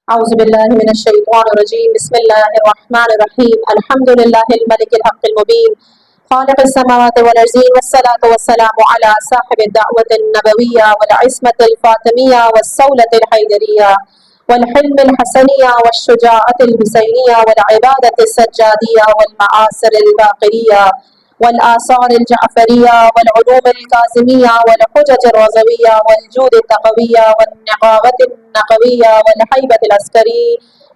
أعوذ بالله من الشيطان الرجيم بسم الله الرحمن الرحيم الحمد لله الملك الحق المبين خالق السماوات والأرضين والصلاة والسلام على صاحب الدعوة النبوية والعصمة الفاطمية والصولة الحيدرية والحلم الحسنية والشجاعة الحسينية والعبادة السجادية والمعاصر الباقرية والآثار الجعفرية والعلوم الكاظمية والحجج الرضوية والجود التقوية والنقاوة النقوية والهيبة العسكري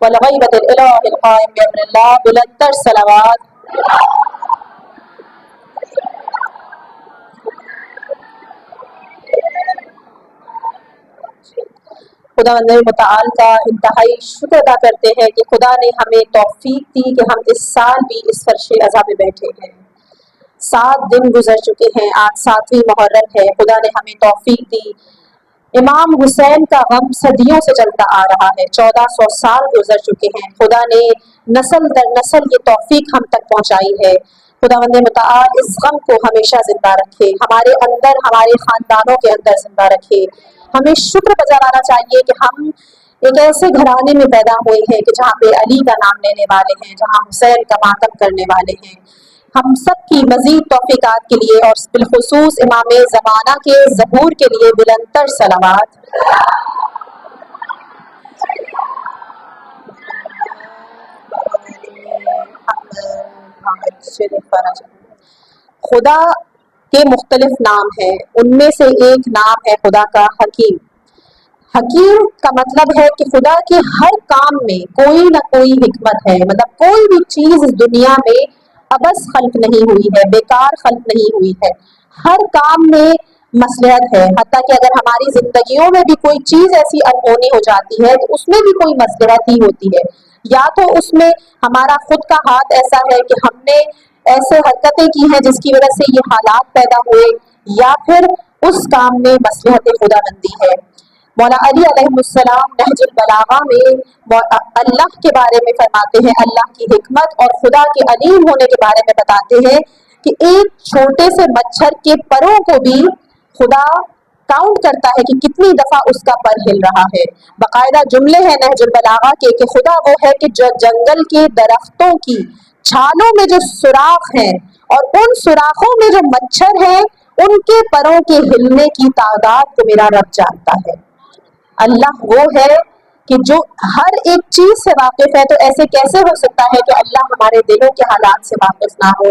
والغيبة الإله القائم بأمر الله بلندر صلوات خداوند متعال کا انتہائی شکر ادا کرتے ہیں کہ خدا نے ہمیں توفیق دی کہ ہم اس سال بھی اس فرش عزا میں بیٹھے ہیں۔ 7 دن گزر چکے ہیں، آج 7ویں محرم ہے، خدا نے ہمیں توفیق دی۔ امام حسین کا غم صدیوں سے چلتا آ رہا ہے، 1400 سال گزر چکے ہیں، خدا نے نسل در نسل یہ توفیق ہم تک پہنچائی ہے۔ خداوند متعال اس غم کو ہمیشہ زندہ رکھے، ہمارے اندر، ہمارے خاندانوں کے اندر زندہ رکھے۔ ہمیں شکر بجا لانا چاہیے کہ ہم ایک ایسے گھرانے میں پیدا ہوئے ہیں کہ جہاں پہ علی کا نام لینے والے ہیں، جہاں حسین کا ماتم کرنے والے ہیں۔ ہم سب کی مزید توفیقات کے لیے اور بالخصوص امام زمانہ کے ظہور کے لیے بلندتر صلوات۔ خدا کے مختلف نام ہیں، ان میں سے ایک نام ہے خدا کا حکیم۔ حکیم کا مطلب ہے کہ خدا کے ہر کام میں کوئی نہ کوئی حکمت ہے، مطلب کوئی بھی چیز اس دنیا میں عبث خلق نہیں ہوئی ہے، بیکار خلق نہیں ہوئی ہے، ہر کام میں مصلحت ہے۔ حتیٰ کہ اگر ہماری زندگیوں میں بھی کوئی چیز ایسی انہونی ہو جاتی ہے تو اس میں بھی کوئی مصلحت ہی ہوتی ہے، یا تو اس میں ہمارا خود کا ہاتھ ایسا ہے کہ ہم نے ایسے حرکتیں کی ہیں جس کی وجہ سے یہ حالات پیدا ہوئے، یا پھر اس کام میں مصلحت خدا بندی ہے۔ مولا علی علیہ السلام نہج البلاغہ میں اللہ کے بارے میں فرماتے ہیں، اللہ کی حکمت اور خدا کے علیم ہونے کے بارے میں بتاتے ہیں کہ ایک چھوٹے سے مچھر کے پروں کو بھی خدا کاؤنٹ کرتا ہے کہ کتنی دفعہ اس کا پر ہل رہا ہے۔ باقاعدہ جملے ہیں نہج البلاغہ کے کہ خدا وہ ہے کہ جو جنگل کے درختوں کی چھالوں میں جو سوراخ ہیں اور ان سوراخوں میں جو مچھر ہیں ان کے پروں کے ہلنے کی تعداد کو میرا رب جانتا ہے۔ اللہ وہ ہے کہ جو ہر ایک چیز سے واقف ہے، تو ایسے کیسے ہو سکتا ہے کہ اللہ ہمارے دلوں کے حالات سے واقف نہ ہو؟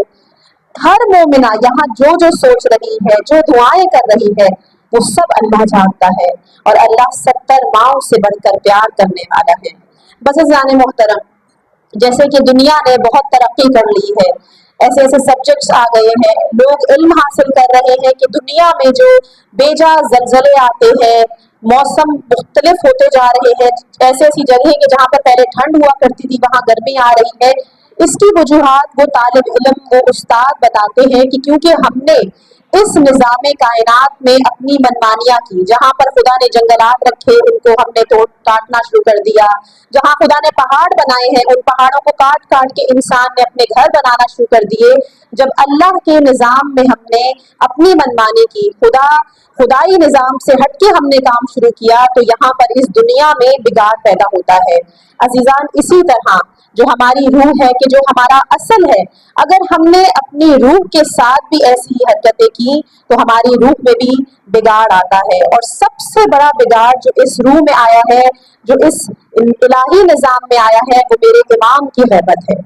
ہر مومنہ یہاں جو جو سوچ رہی ہے، جو دعائیں کر رہی ہے، وہ سب اللہ جانتا ہے، اور اللہ 70 ماؤں سے بڑھ کر پیار کرنے والا ہے۔ بس عزیزان محترم، جیسے کہ دنیا نے بہت ترقی کر لی ہے، ایسے ایسے سبجیکٹس آ گئے ہیں، لوگ علم حاصل کر رہے ہیں کہ دنیا میں جو بے جا زلزلے آتے ہیں، موسم مختلف ہوتے جا رہے ہیں، ایسی ایسی جگہیں کہ جہاں پر پہلے ٹھنڈ ہوا کرتی تھی وہاں گرمی آ رہی ہے، اس کی وجوہات وہ طالب علم، وہ استاد بتاتے ہیں کہ کیونکہ ہم نے اس نظام کائنات میں اپنی منمانیاں کی، جہاں پر خدا نے جنگلات رکھے ان کو ہم نے کاٹنا شروع کر دیا، جہاں خدا نے پہاڑ بنائے ہیں ان پہاڑوں کو کاٹ کاٹ کے انسان نے اپنے گھر بنانا شروع کر دیے۔ جب اللہ کے نظام میں ہم نے اپنی منمانی کی، خدائی نظام سے ہٹ کے ہم نے کام شروع کیا، تو یہاں پر اس دنیا میں بگاڑ پیدا ہوتا ہے۔ عزیزان، اسی طرح جو ہماری روح ہے، کہ جو ہمارا اصل ہے، اگر ہم نے اپنی روح کے ساتھ بھی ایسی ہی حرکتیں کی تو ہماری روح میں بھی بگاڑ آتا ہے، اور سب سے بڑا بگاڑ جو اس روح میں آیا ہے، جو اس الہی نظام میں آیا ہے، وہ میرے امام کی غیبت ہے۔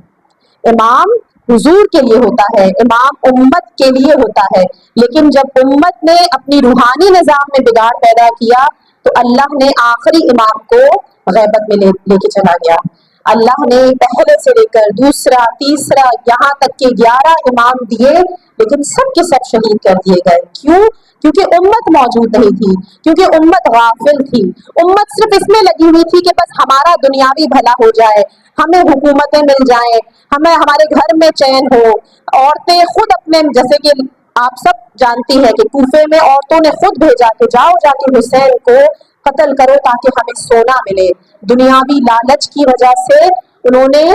امام حضور کے لیے ہوتا ہے، امام امت کے لیے ہوتا ہے، لیکن جب امت نے اپنی روحانی نظام میں بگاڑ پیدا کیا تو اللہ نے آخری امام کو غیبت میں لے کے چلا گیا۔ اللہ نے پہلے سے لے کر دوسرا، تیسرا، یہاں تک کہ 11 امام دیے، لیکن سب کے سب شہید کر دیے گئے۔ کیوں؟ کیونکہ امت موجود نہیں تھی، کیونکہ امت غافل تھی، امت صرف اس میں لگی ہوئی تھی کہ بس ہمارا دنیاوی بھلا ہو جائے، ہمیں حکومتیں مل جائیں، ہمیں ہمارے گھر میں چین ہو، عورتیں خود اپنے، جیسے کہ آپ سب جانتی ہیں کہ کوفے میں عورتوں نے خود بھیجا کہ جاؤ جا کے حسین کو قتل کرو تاکہ ہمیں سونا ملے۔ دنیاوی لالچ کی وجہ سے انہوں نے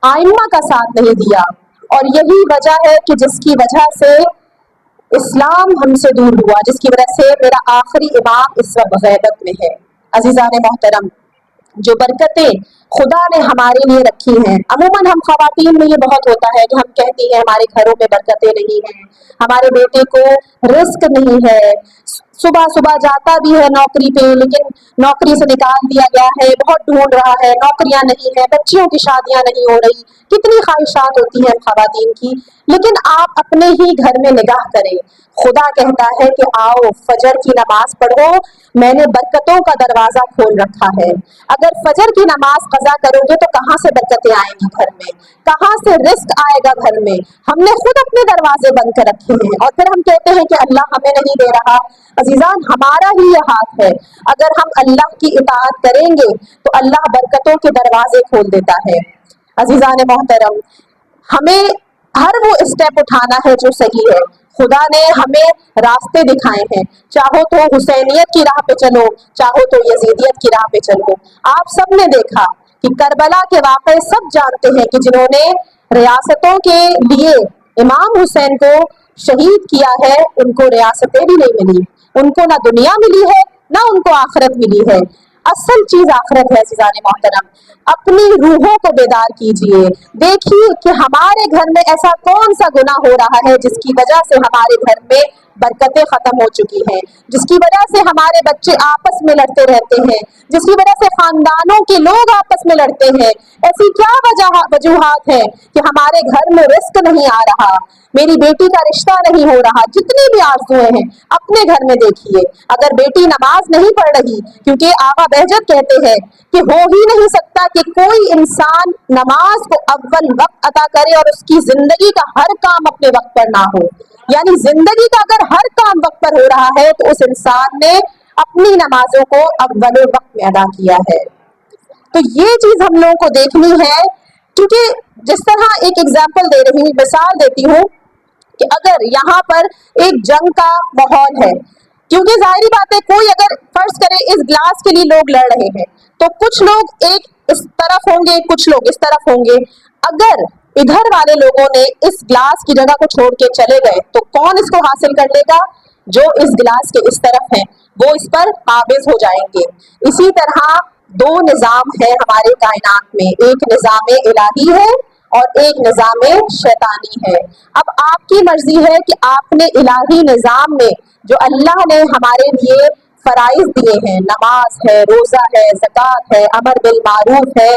آئمہ کا ساتھ نہیں دیا، اور یہی وجہ ہے کہ جس کی وجہ سے اسلام ہم سے دور ہوا، جس کی وجہ سے میرا آخری امام اس وقت غیبت میں ہے۔ عزیزان محترم، जो बरकतें खुदा ने हमारे लिए रखी हैं। अमूमन हम खवातीन में ये बहुत होता है कि हम कहती हैं हमारे घरों में बरकतें नहीं हैं, हमारे बेटे को रिस्क नहीं है, सुबह सुबह जाता भी है नौकरी पे लेकिन नौकरी से निकाल दिया गया है, बहुत ढूंढ रहा है, नौकरियां नहीं है, बच्चियों की शादियां नहीं हो रही, कितनी ख्वाहिशात होती हैं खवातीन की। लेकिन आप अपने ही घर में निगाह करें, खुदा कहता है कि आओ फजर की नमाज पढ़ो, मैंने बरकतों का दरवाजा खोल रखा है। अगर फजर की नमाज कज़ा करोगे तो कहाँ से बरकतें आएंगी घर में, कहाँ से रिस्क आएगा घर में? हमने खुद अपने दरवाजे बंद कर रखे हैं और फिर हम कहते हैं कि अल्लाह हमें नहीं दे रहा। अजीजान, हमारा ही ये हाथ है, अगर हम अल्लाह की इताअत करेंगे तो अल्लाह बरकतों के दरवाजे खोल देता है। अजीजान मोहतरम, हमें हर वो स्टेप उठाना है जो सही है। खुदा ने हमें रास्ते दिखाए हैं, चाहो तो हुसैनियत की राह पे चलो, चाहो तो यजीदियत की राह पे चलो। आप सब ने देखा कि करबला के वाक़े सब जानते हैं कि जिन्होंने रियासतों के लिए इमाम हुसैन को शहीद किया है, उनको रियासतें भी नहीं मिली, उनको ना दुनिया मिली है ना उनको आखिरत मिली है। असल चीज आखिरत है। अज़ीज़ान मोहतरम, अपनी रूहों को बेदार कीजिए, देखिए कि हमारे घर में ऐसा कौन सा गुनाह हो रहा है जिसकी वजह से हमारे घर में बरकतें खत्म हो चुकी हैं, जिसकी वजह से हमारे बच्चे आपस में लड़ते रहते हैं, जिसकी वजह से खानदानों के लोग आपस में लड़ते हैं। ऐसी क्या वजूहात है कि हमारे घर में रिस्क नहीं आ रहा, मेरी बेटी का रिश्ता नहीं हो रहा? जितनी भी आरज़ुएं हैं अपने घर में देखिए। अगर बेटी नमाज नहीं पढ़ रही, क्योंकि आका बहजत कहते हैं कि हो ही नहीं सकता कि कोई इंसान नमाज को अव्वल वक्त अदा करे और उसकी जिंदगी का हर काम अपने वक्त पर ना हो। यानी जिंदगी का अगर हर काम वक्त पर हो रहा है तो उस इंसान ने अपनी नमाजों को अव्वल वक्त में अदा किया है। तो ये चीज हम लोगों को देखनी है, क्योंकि जिस तरह एक एग्जाम्पल दे रही हूँ, मिसाल देती हूँ कि अगर यहाँ पर एक जंग का माहौल है, क्योंकि जाहिर बात है कोई अगर फर्ज करे इस ग्लास के लिए लोग लड़ रहे हैं तो कुछ लोग एक इस तरफ होंगे, कुछ लोग इस तरफ होंगे। अगर इधर वाले लोगों ने इस ग्लास की जगह को छोड़ के चले गए तो कौन इसको हासिल कर लेगा? जो इस ग्लास के इस तरफ है वो इस पर काबिज हो जाएंगे। इसी तरह दो निजाम है हमारे कायनात में, एक निजाम इलाही है और एक निजाम शैतानी है। अब आपकी मर्जी है कि आपने इलाही निजाम में जो अल्लाह ने हमारे लिए फराइज दिए हैं, नमाज है, रोजा है, ज़कात है, अमर बिल मारूफ है,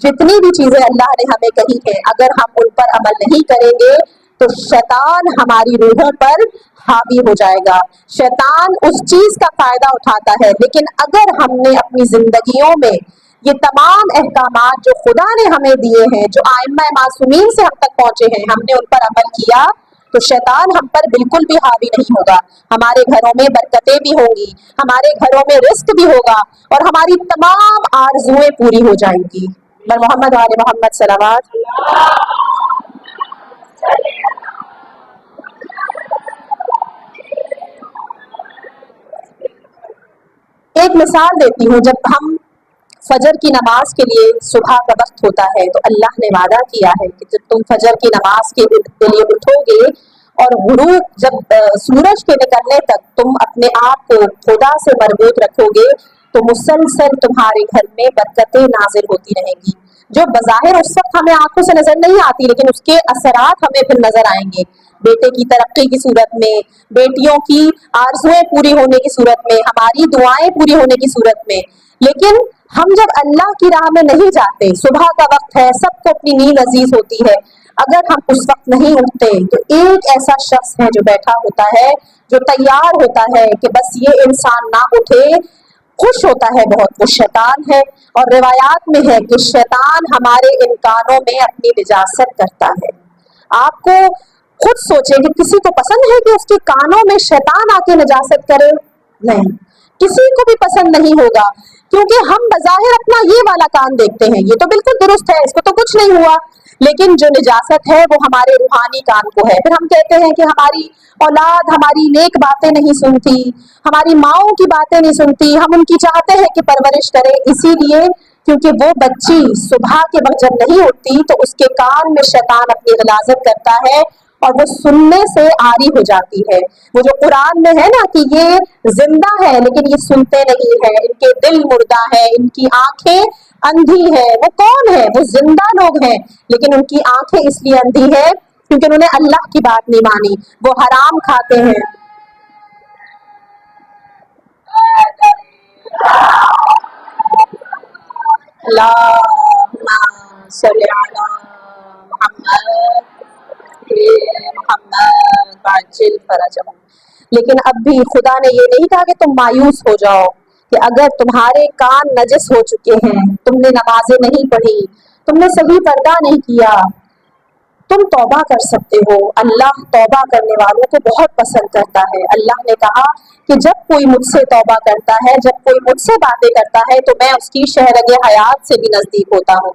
जितनी भी चीजें अल्लाह ने हमें कही है, अगर हम उन पर अमल नहीं करेंगे तो शैतान हमारी रूहों पर हावी हो जाएगा। शैतान उस चीज का फायदा उठाता है। लेकिन अगर हमने अपनी जिंदगियों में ये तमाम अहकामात जो खुदा ने हमें दिए हैं, जो आइम्मा मासूमीन से हम तक पहुंचे हैं, हमने उन पर अमल किया तो शैतान हम पर बिल्कुल भी हावी नहीं होगा। हमारे घरों में बरकतें भी होंगी, हमारे घरों में रिस्क भी होगा और हमारी तमाम आरजुएं पूरी हो जाएंगी। मोहम्मद वाले मोहम्मद सलावत। एक मिसाल देती हूँ, जब हम फजर की नमाज के लिए सुबह का वक्त होता है तो अल्लाह ने वादा किया है कि जब तुम फजर की नमाज के लिए उठोगे और गुरूब जब सूरज के निकलने तक तुम अपने आप को खुदा से मरबूत रखोगे तो मुसलसल तुम्हारे घर में बरकतें नाजिल होती रहेंगी, जो बज़ाहिर उस वक्त हमें आंखों से नजर नहीं आती, लेकिन उसके असरात हमें फिर नजर आएंगे। बेटे की तरक्की की सूरत में, बेटियों की आरज़ुएं पूरी होने की सूरत में, हमारी दुआएं पूरी होने की सूरत में। लेकिन हम जब अल्लाह की राह में नहीं जाते, सुबह का वक्त है, सबको अपनी नींद अजीज होती है, अगर हम उस वक्त नहीं उठते तो एक ऐसा शख्स है जो बैठा होता है, जो तैयार होता है कि बस ये इंसान ना उठे, खुश होता है बहुत, वो शैतान है। और रिवायात में है कि शैतान हमारे इन कानों में अपनी निजासत करता है। आपको खुद सोचें कि किसी को पसंद है कि उसके कानों में शैतान आके निजासत करे? नहीं, किसी को भी पसंद नहीं होगा, क्योंकि हम बज़ाहिर अपना ये वाला कान देखते हैं, ये तो बिल्कुल दुरुस्त है, इसको तो कुछ नहीं हुआ, लेकिन जो निजासत है वो हमारे रूहानी कान को है। फिर हम कहते हैं कि हमारी औलाद हमारी नेक बातें नहीं सुनती, हमारी माओं की बातें नहीं सुनती, हम उनकी चाहते हैं कि परवरिश करें, इसीलिए क्योंकि वो बच्ची सुबह के वक्त जब नहीं उठती तो उसके कान में शैतान अपनी गलाजत करता है اور वो सुनने से आरी हो जाती है। वो जो कुरान में है ना कि ये जिंदा है लेकिन ये सुनते नहीं है, इनके दिल मुर्दा है, इनकी आंखें अंधी है। वो कौन है? वो जिंदा लोग हैं लेकिन उनकी आंखें इसलिए अंधी है क्योंकि उन्होंने अल्लाह की बात नहीं मानी, वो हराम खाते हैं। अल्लाहुम्मा सल्ली अला मोहम्मद वाजिल फरजहum। लेकिन अब भी खुदा ने ये नहीं कहा कि तुम मायूस हो जाओ कि अगर तुम्हारे कान नजस हो चुके हैं, तुमने नमाजें नहीं पढ़ी, तुमने सही पर्दा नहीं किया, तुम तौबा कर सकते हो। अल्लाह तौबा करने वालों को बहुत पसंद करता है। अल्लाह ने कहा कि जब कोई मुझसे तौबा करता है, जब कोई मुझसे बातें करता है तो मैं उसकी शहरगे हयात से भी नजदीक होता हूँ।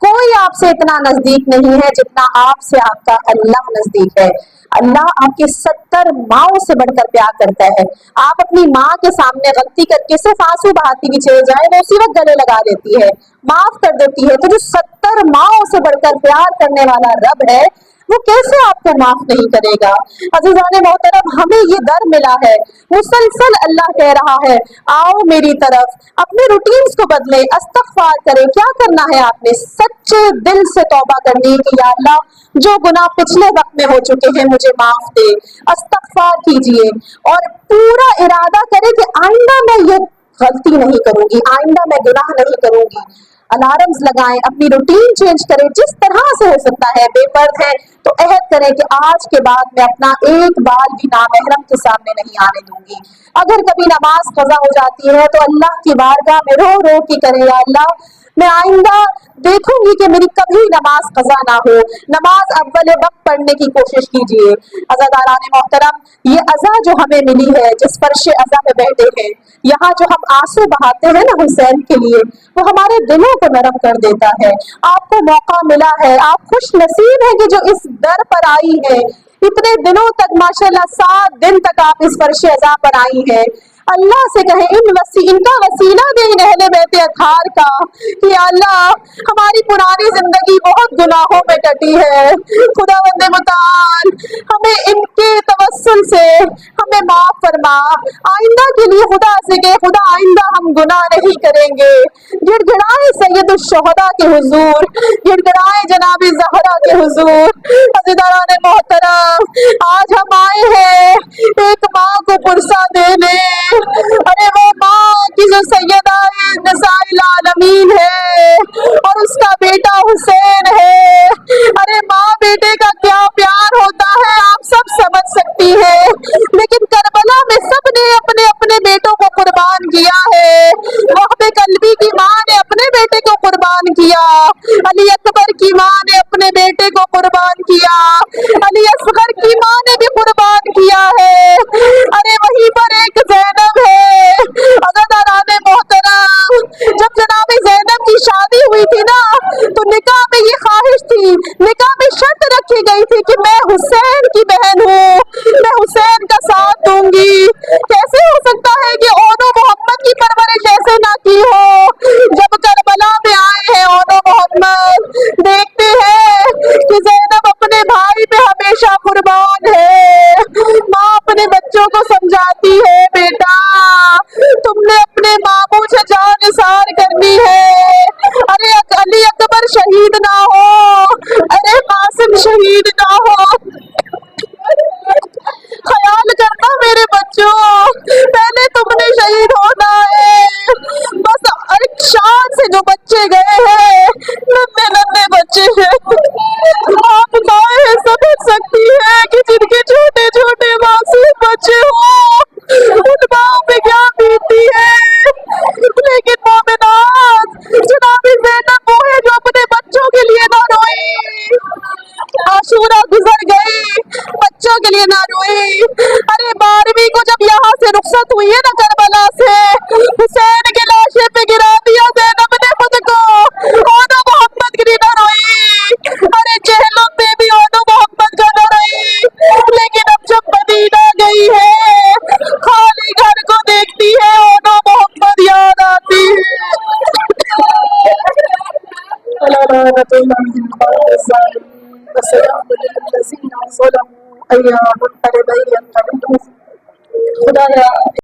कोई आपसे इतना नजदीक नहीं है जितना आपसे आपका अल्लाह नजदीक है। अल्लाह आपके 70 माओं से बढ़कर प्यार करता है। आप अपनी माँ के सामने गलती करके सिर्फ आंसू बहाती भी चले जाए, वो उसी वक्त गले लगा देती है, माफ कर देती है। तो जो 70 माओं से बढ़कर प्यार करने वाला रब है, वो कैसे आपको माफ नहीं करेगा। अज़ीज़ाने मोहतरम, हमें ये डर मिला है, मुसलसल अल्लाह कह रहा है आओ मेरी तरफ, अपने रूटीन्स को बदलें, अस्तगफार करें। क्या करना है आपने? सच्चे दिल से तौबा करनी कि या अल्लाह जो गुनाह पिछले वक्त में हो चुके हैं मुझे माफ दे, अस्तगफार कीजिए और पूरा इरादा करें कि आइंदा मैं ये गलती नहीं करूंगी, आइंदा मैं गुनाह नहीं करूंगी। अलार्म्स लगाएं, अपनी रूटीन चेंज करें, जिस तरह से हो सकता है। बेपर्द है तो अहद करें कि आज के बाद मैं अपना एक बार भी नामहरम के सामने नहीं आने दूंगी। अगर कभी नमाज कज़ा हो जाती है तो अल्लाह की बारगाह में रो रो के करें, या अल्लाह मैं आइंदा देखूंगी कि मेरी कभी नमाज कज़ा ना हो। नमाज अव्वल वक्त पढ़ने की कोशिश कीजिए। अज़ादारान मोहतरम, ये अज़ा जो हमें मिली है, जिस फर्शे अज़ा में बैठे हैं, यहाँ जो हम आंसू बहाते हैं ना हुसैन के लिए, वो हमारे दिलों को नरम कर देता है। आपको मौका मिला है, आप खुश नसीब हैं कि जो इस दर पर आई है। इतने दिनों तक माशाल्लाह 7 दिन तक आप इस फर्शे अज़ा पर आई हैं। अल्लाह से कहें इनका वसीला दे इन अहले बैते अतहार का कि अल्लाह हमारी पुरानी जिंदगी बहुत गुनाहों में कटी है, खुदावंद मुताल हमें इनके तवस्सुल से हमें माफ फरमा। आइंदा के लिए खुदा से कहे खुदा आइंदा हम गुनाह नहीं करेंगे। गिड़गिड़ाए सैयदुश शुहदा के हुजूर, गिड़गिड़ाए जनाबी ज़हरा के हुजूर। अज़ीज़ान मोहतरम, आज हम आए हैं एक माँ को पुरसा देने। अरे वो माँ की जो सैयदा निसाइल आलमीन है और उसका बेटा हुसैन है। अरे माँ बेटे का क्या प्यार होता है आप सब समझ सकती है, लेकिन करबला में सबने अपने अपने बेटों को कुर्बान किया है। वहबे कल्बी की माँ ने अपने बेटे को कुर्बान किया, अली अकबर की माँ ने अपने बेटे को कुर्बान किया, अली असगर की माँ ने भी कुर्बान किया है। अरे वहीं पर एक ज़ैनब है। अज़ीज़ान मोहतरम, जब जनाब ज़ैनब की शादी हुई थी ना तो निकाह में ये ख्वाहिश थी, निकाह में शर्त रखी गई थी कि मैं हुसैन की बहन हूँ, मैं हुसैन का साथ दूंगी। कैसे हो सकता है कि ओनो मोहम्मद की परवरिश ऐसे ना की हो। जब करबला में आए हैं ओनो मोहम्मद, देखते हैं कि ज़ैनब अपने भाई पे हमेशा कुर्बान है। माँ अपने बच्चों को समझाती है बेटा तुमने अपने मामू से जान निसार करनी है। अरे अली अकबर शहीद ना हो, अरे कासिम शहीद ना हो, ख्याल करना मेरे बच्चों, पहले तुमने शहीद होना है। बस एक शान से जो बच्चे गए हैं, नन्हे नन्हे बच्चे हैं। आप माएँ समझ सकती है कि जिनके छोटे छोटे मासूम बच्चे हो उन माओं पे क्या बीतती है। लेकिन मोमिनात, जनाबी ज़ैनब वो है जो अपने बच्चों के लिए ना रोई। आशूरा गुजर गई, बच्चों के लिए ना रोई। अरे 12वीं को जब यहाँ से रुखसत हुई है ना करबला से, हुसैन के लाशे पे गिरा दिया ज़ैनब ने खुद को, ओनो मोहम्मद के लिए ना रोई। अरे चहलों पे भी ओनो मोहम्मद का ना रोई। लेकिन अब जब मदीना गई है, खाली घर को देखती है, ओनो मोहम्मद याद आती है।